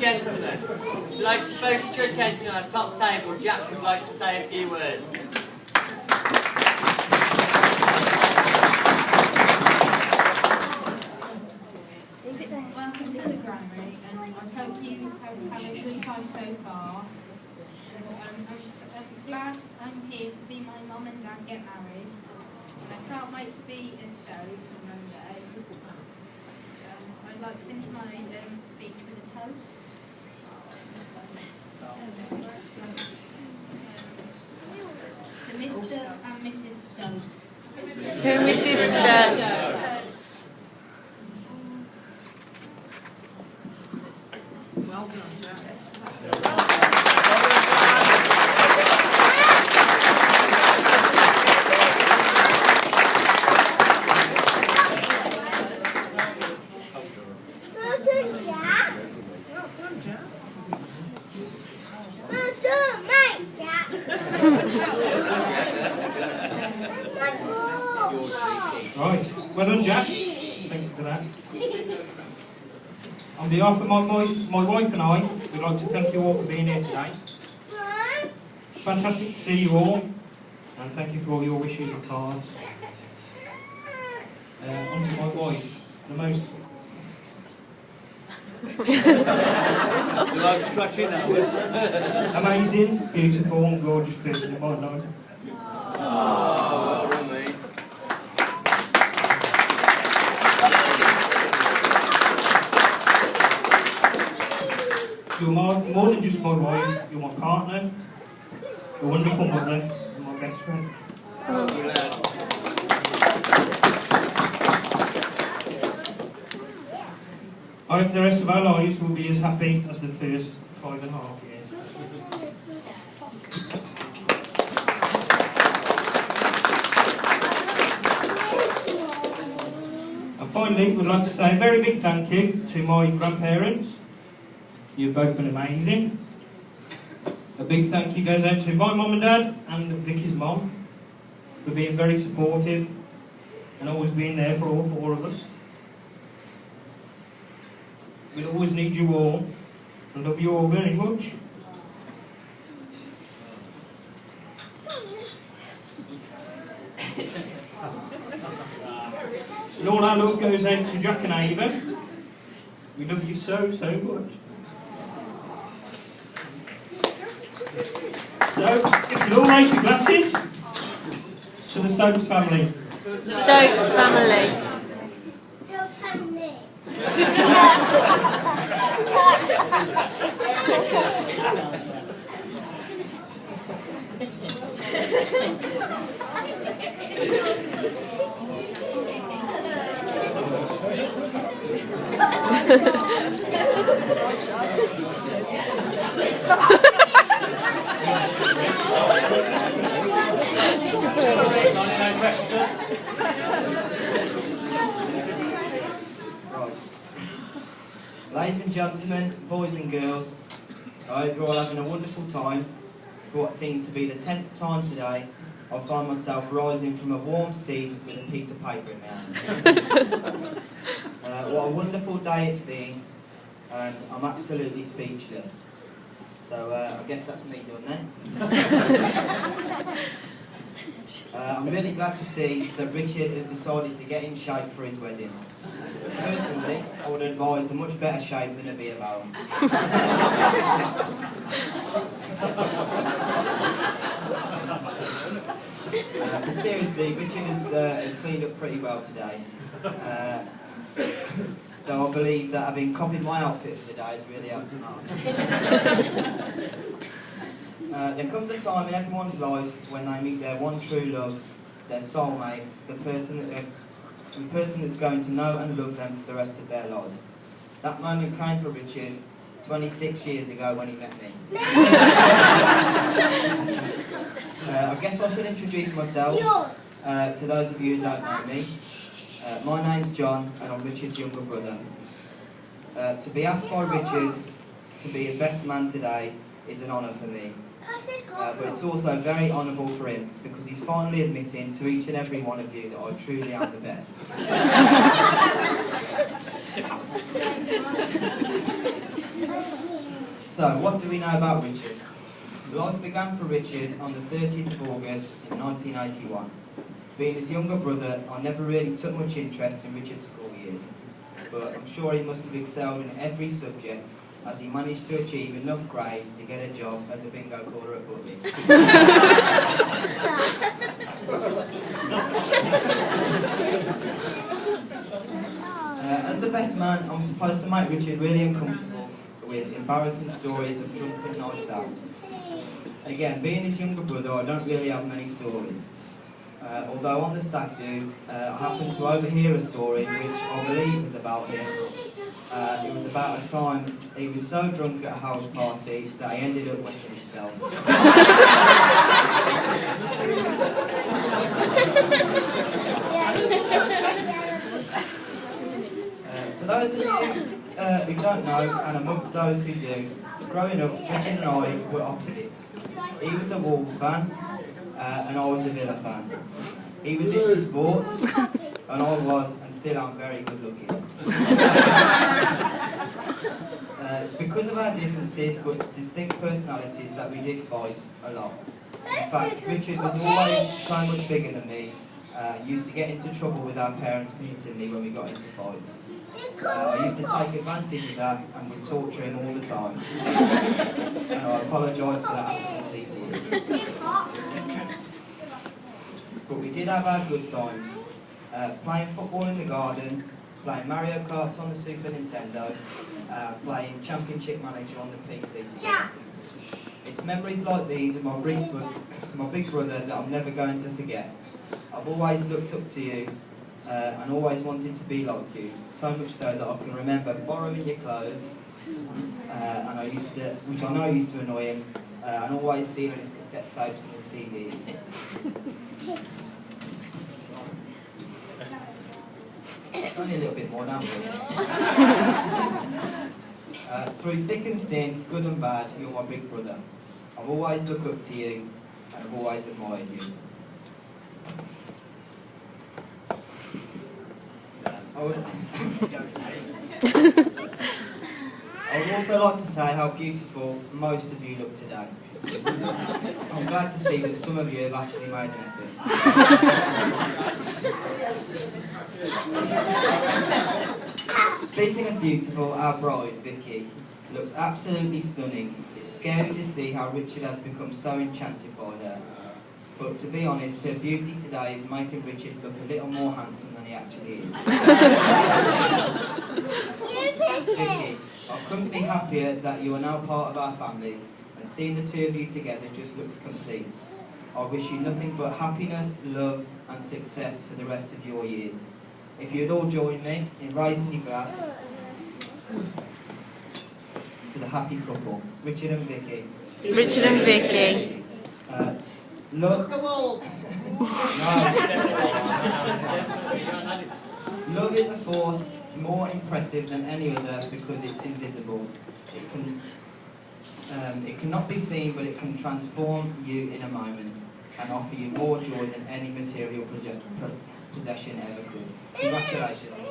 gentlemen, I'd like to focus your attention on our top table. Jack would like to say a few words. Welcome to the Granary, and I hope you have had a good time so far. I'm glad I'm here to see my mum and dad get married. I can't wait to be a Stoke on Monday. I'd like to finish my speech with a toast. To Mr. and Mrs. Stokes. To Mrs. Stokes. Well done, Jack. Right, well done, Jack. Thank you for that. On behalf of my wife and I, we'd like to thank you all for being here today. Fantastic to see you all, and thank you for all your wishes and cards. On to my wife, the most... amazing, beautiful and gorgeous person in my life. Well done, mate. You're more than just my wife, you're my partner, a wonderful mother, and my best friend. I hope the rest of our lives will be as happy as the first 5.5 years. And finally, we'd like to say a very big thank you to my grandparents. You've both been amazing. A big thank you goes out to my mum and dad and Vicky's mum for being very supportive and always being there for all 4 of us. We'll always need you all. I love you all very much. And all our love goes out to Jack and Ava. We love you so, so much. So, if you'll all raise your glasses to the Stokes family. Stokes family. Ladies and gentlemen, boys and girls, I hope you're all having a wonderful time. For what seems to be the 10th time today, I find myself rising from a warm seat with a piece of paper in my hand. What a wonderful day it's been, and I'm absolutely speechless. So I guess that's me done then. I'm really glad to see that Richard has decided to get in shape for his wedding. Personally, I would advise a much better shape than a beer barrel. But seriously, Richard has cleaned up pretty well today. So I believe that having copied my outfit for the day has really helped him out. There comes a time in everyone's life when they meet their one true love, their soulmate, the person that's going to know and love them for the rest of their life. That moment came for Richard 26 years ago when he met me. I guess I should introduce myself to those of you who don't know me. My name's John and I'm Richard's younger brother. To be asked by Richard to be his best man today is an honour for me. But it's also very honourable for him because he's finally admitting to each and every one of you that I truly am the best. So, what do we know about Richard? Life began for Richard on the 30th of August in 1981. Being his younger brother, I never really took much interest in Richard's school years, but I'm sure he must have excelled in every subject as he managed to achieve enough grades to get a job as a bingo caller at Butley. As the best man, I'm supposed to make Richard really uncomfortable with embarrassing stories of drunken nights out. Again, being his younger brother, I don't really have many stories. Although on the stag do, I happened to overhear a story which I believe was about him. It was about a time he was so drunk at a house party that he ended up wetting himself. For those of you who don't know, and amongst those who do, growing up, Richard and I were opposites. He was a Wolves fan, and I was a Villa fan. He was into sports, and I was, and still am, very good looking. It's because of our differences but distinct personalities that we did fight a lot. In fact, Richard was always so much bigger than me, used to get into trouble with our parents beating me when we got into fights. I used to take advantage of that and would torture him all the time. And I apologise for that after all these years. But we did have our good times. Playing football in the garden, playing Mario Kart on the Super Nintendo, playing Championship Manager on the PC together. It's memories like these of my big brother that I'm never going to forget. I've always looked up to you and always wanted to be like you, so much so that I can remember borrowing your clothes, and which I know used to annoy him, and always stealing his cassette tapes and his CDs. It's only a little bit more down here. Through thick and thin, good and bad, you're my big brother. I've always looked up to you, and I've always admired you. I would also like to say how beautiful most of you look today. I'm glad to see that some of you have actually made an effort. Speaking of beautiful, our bride, Viki, looks absolutely stunning. It's scary to see how Richard has become so enchanted by her. But to be honest, her beauty today is making Richard look a little more handsome than he actually is. Viki, I couldn't be happier that you are now part of our family, and seeing the two of you together just looks complete. I wish you nothing but happiness, love and success for the rest of your years. If you'd all join me in raising your glass to the happy couple, Richard and Viki. Richard and Viki. Love is a force more impressive than any other because it's invisible. It cannot be seen, but it can transform you in a moment and offer you more joy than any material possession ever could. Congratulations.